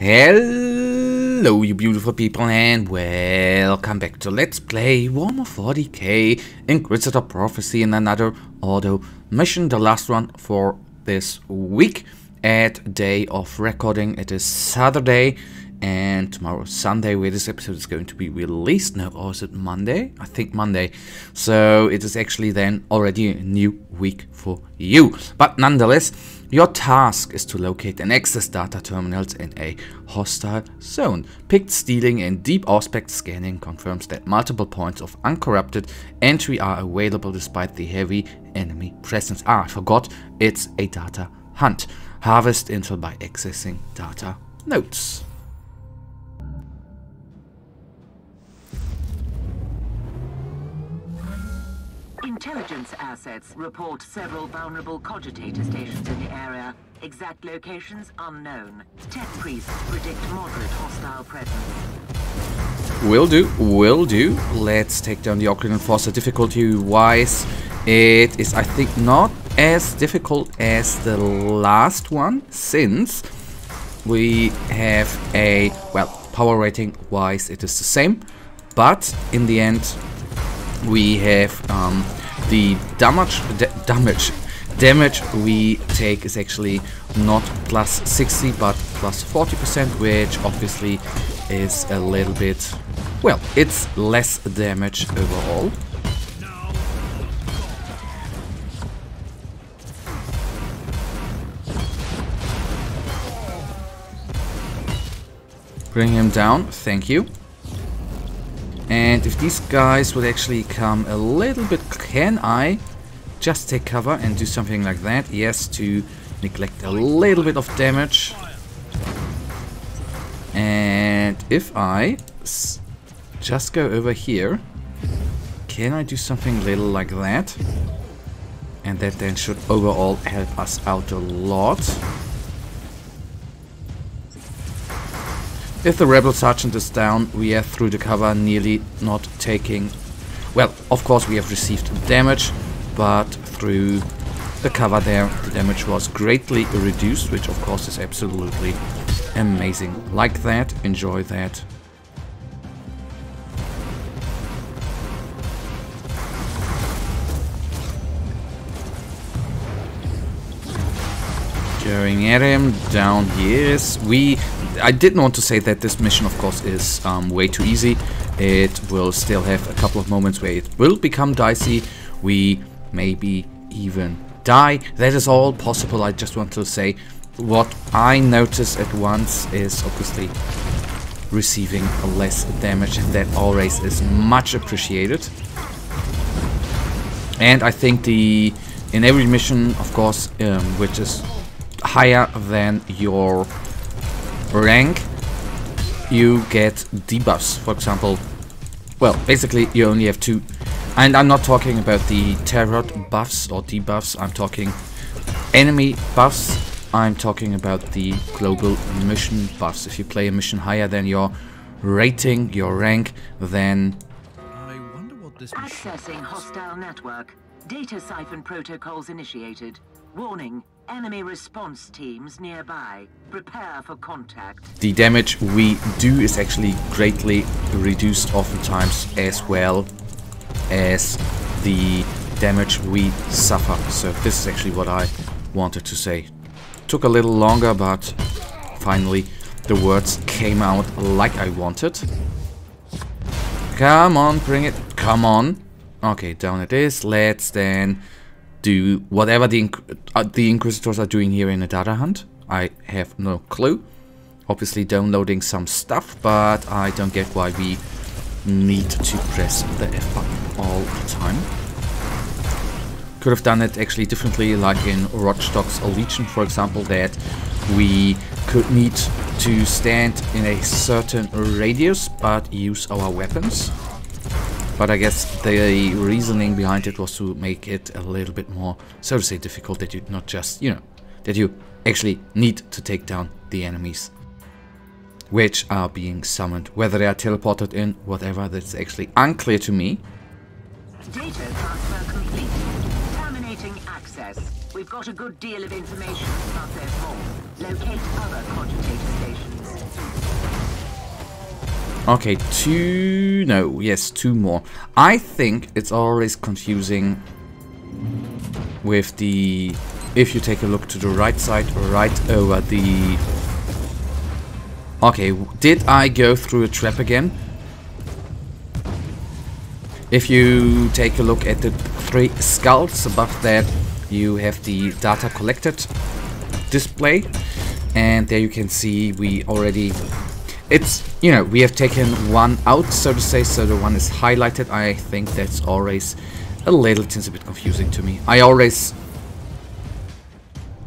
Hello you beautiful people and welcome back to Let's Play Warhammer 40k Inquisitor Prophecy in another auto mission, the last one for this week. At day of recording it is Saturday and tomorrow is Sunday where this episode is going to be released. No, or is it Monday? I think Monday. So it is actually then already a new week for you. But nonetheless, your task is to locate and access data terminals in a hostile zone. Picked stealing and deep aspect scanning confirms that multiple points of uncorrupted entry are available despite the heavy enemy presence. Ah, I forgot, it's a data hunt. Harvest intel by accessing data nodes. Intelligence assets report several vulnerable cogitator stations in the area. Exact locations unknown. Tech priests predict moderate hostile presence. Will do. Let's take down the Occult Enforcer. Difficulty-wise, it is, I think, not as difficult as the last one, since we have a, well, power rating-wise, it is the same, but in the end, we have the damage we take is actually not plus 60 but plus 40%, which obviously is a little bit, well, it's less damage overall. Bring him down, thank you. And if these guys would actually come a little bit, can I just take cover and do something like that? Yes, to neglect a little bit of damage. And if I just go over here, can I do something little like that? And that then should overall help us out a lot. If the rebel sergeant is down, we are through the cover, nearly not taking... Well, of course we have received damage, but through the cover there, the damage was greatly reduced, which of course is absolutely amazing. Like that, enjoy that. Going at him, down he is. I didn't want to say that this mission, of course, is way too easy. It will still have a couple of moments where it will become dicey. We maybe even die. That is all possible. I just want to say what I notice at once is obviously receiving less damage, and that always is much appreciated. And I think in every mission, of course, which is higher than your rank, you get debuffs. For example, well, basically you only have two, and I'm not talking about the tarot buffs or debuffs, I'm talking enemy buffs, I'm talking about the global mission buffs. If you play a mission higher than your rating, your rank, then... I wonder what this Accessing hostile network. Data siphon protocols initiated. Warning, enemy response teams nearby. Prepare for contact. The damage we do is actually greatly reduced oftentimes, as well as the damage we suffer. So this is actually what I wanted to say. Took a little longer, but finally the words came out like I wanted. Come on, bring it. Come on. Okay, down it is. Let's then do whatever the Inquisitors are doing here in a data hunt. I have no clue. Obviously downloading some stuff, but I don't get why we need to press the F button all the time. Could have done it actually differently, like in Rochstock's Legion, for example, that we could need to stand in a certain radius but use our weapons. But I guess the reasoning behind it was to make it a little bit more, so to say, difficult, that you not just, you know, that you actually need to take down the enemies which are being summoned. Whether they are teleported in, whatever, that's actually unclear to me. Data transfer complete. Terminating access. We've got a good deal of information, but there's more. Locate other cogitator stations. Okay, two... No, yes, two more. I think it's always confusing with the... If you take a look to the right side, right over the... Okay, did I go through a trap again? If you take a look at the 3 skulls above that, you have the data collected display. And there you can see we already... It's, you know, we have taken one out, so to say, so the one is highlighted. I think that's always a little bit confusing to me. I always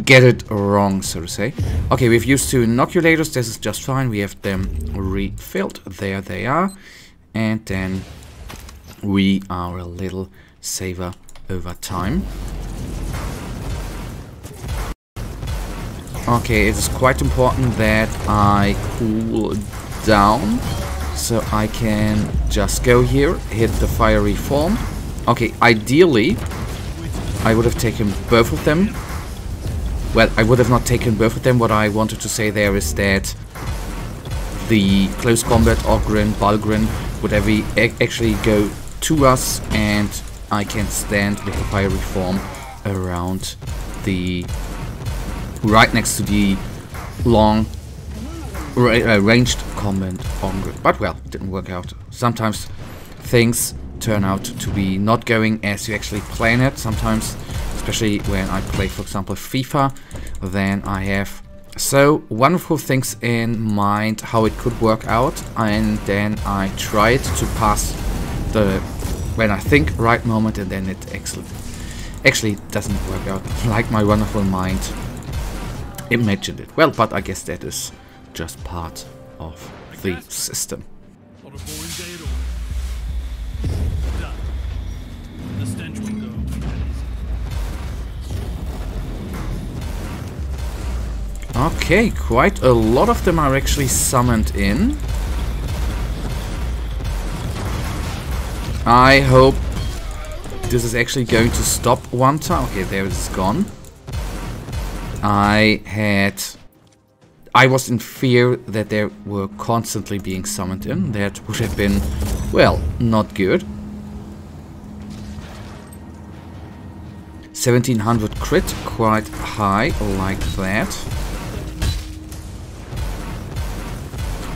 get it wrong, so to say. Okay, we've used 2 inoculators. This is just fine. We have them refilled. There they are. And then we are a little saver over time. Okay, it is quite important that I cool down, so I can just go here, hit the fiery form. Okay, ideally, I would have taken both of them. Well, I would have not taken both of them. What I wanted to say there is that the close combat Ogren, Balgren would actually go to us, and I can stand with the fiery form around the... right next to the long ranged combat Ogre. But well, it didn't work out. Sometimes things turn out to be not going as you actually plan it. Sometimes, especially when I play, for example, FIFA, then I have so wonderful things in mind how it could work out, and then I try it to pass the, when I think, right moment, and then it actually doesn't work out like my wonderful mind imagined it. Well, but I guess that is just part of the system. Not a boring day at all. Done. The stench will go. Okay, quite a lot of them are actually summoned in. I hope this is actually going to stop one time. Okay, there it is gone. I was in fear that they were constantly being summoned in. That would have been, well, not good. 1700 crit, quite high, like that.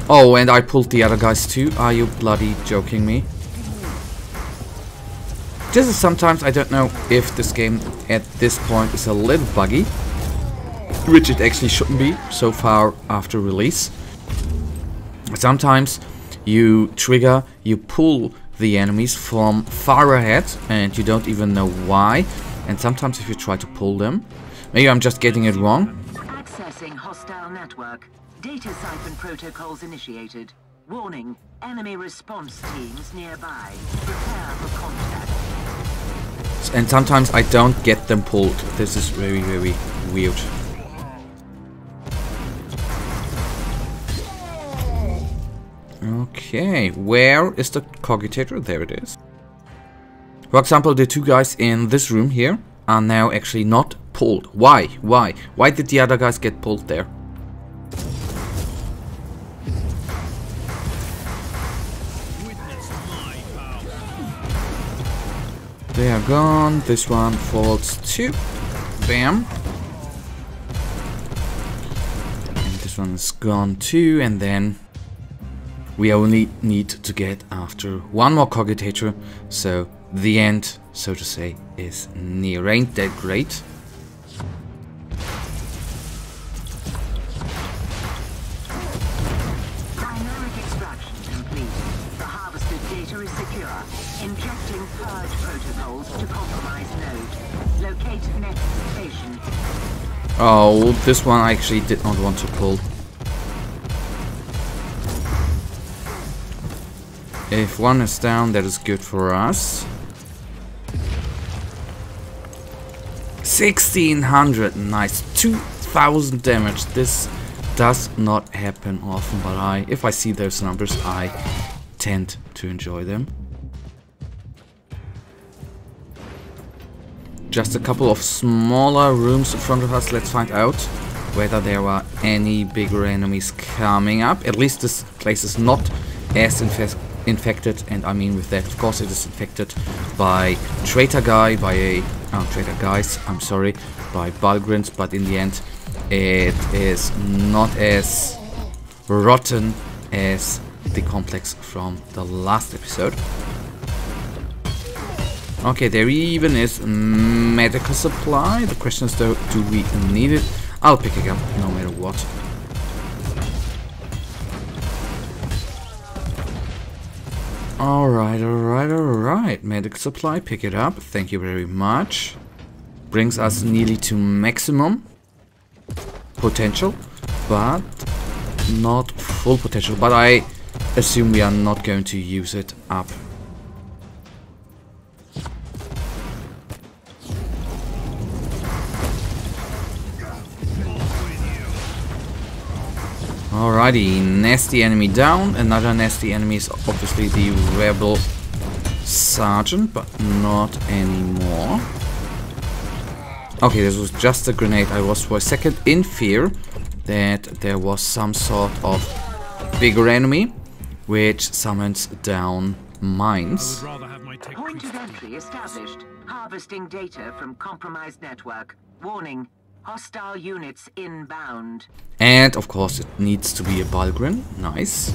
Oh, and I pulled the other guys too. Are you bloody joking me? This is sometimes, I don't know if this game at this point is a little buggy, which it actually shouldn't be so far after release. Sometimes you trigger, you pull the enemies from far ahead and you don't even know why. And sometimes if you try to pull them, maybe I'm just getting it wrong. Accessing hostile network. Data siphon protocols initiated. Warning, enemy response teams nearby. Prepare for contact. And sometimes I don't get them pulled. This is very, very weird. Okay, where is the cogitator? There it is. For example, the 2 guys in this room here are now actually not pulled. Why? Why? Why did the other guys get pulled there? They are gone. This one falls too. Bam. And this one is gone too. And then we only need to get after one more cogitator. So the end, so to say, is near. Ain't that great? Dynamic extraction complete. The harvested data is secure. Injecting purge protocols to compromised node. Locate next station. Oh, this one I actually did not want to pull. If one is down, that is good for us. 1600, nice. 2000 damage. This does not happen often, but if I see those numbers, I tend to enjoy them. Just a couple of smaller rooms in front of us. Let's find out whether there are any bigger enemies coming up. At least this place is not as infected, and I mean with that, of course, it is infected by traitor guys, I'm sorry, by Balgrins, but in the end, it is not as rotten as the complex from the last episode. Okay, there even is medical supply. The question is though, do we need it? I'll pick it up no matter what. Alright. Medical supply, pick it up. Thank you very much. Brings us nearly to maximum potential, but not full potential. But I assume we are not going to use it up. Alrighty, nasty enemy down. Another nasty enemy is obviously the rebel sergeant, but not anymore. Okay, this was just a grenade. I was for a second in fear that there was some sort of bigger enemy which summons down mines. Point of entry established. Harvesting data from compromised network. Warning. Hostile units inbound. And of course it needs to be a Balgrin. Nice.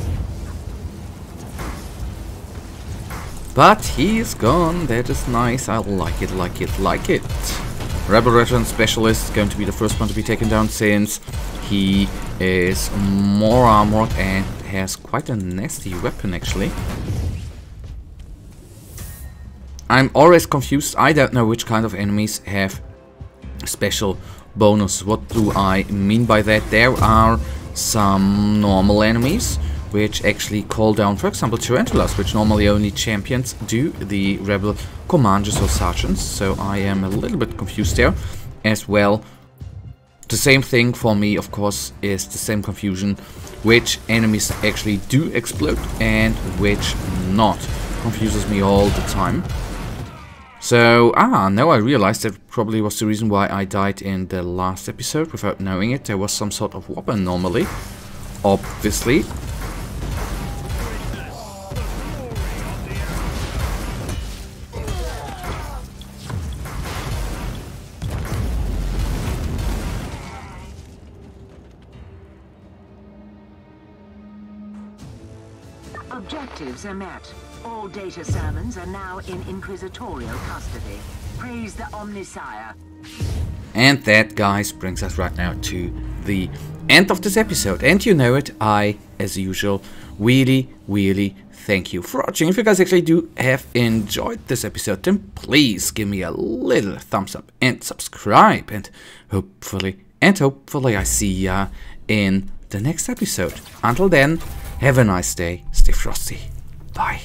But he is gone. That is nice. I like it. Rebel Regiment Specialist is going to be the first one to be taken down, since he is more armored and has quite a nasty weapon actually. I'm always confused. I don't know which kind of enemies have special bonus. What do I mean by that? There are some normal enemies which actually call down, for example, tarantulas, which normally only champions do, the rebel commanders or sergeants. So I am a little bit confused there as well. The same thing for me, of course, is the same confusion, which enemies actually do explode and which not. Confuses me all the time. So, now I realized that probably was the reason why I died in the last episode without knowing it. There was some sort of weapon normally, obviously. Objectives are met. All data sermons are now in Inquisitorial custody. Praise the Omnisire. And that, guys, brings us right now to the end of this episode. And you know it, I, as usual, really thank you for watching. If you guys actually do have enjoyed this episode, then please give me a little thumbs up and subscribe. And hopefully I see ya in the next episode. Until then, have a nice day. Stay frosty. Bye.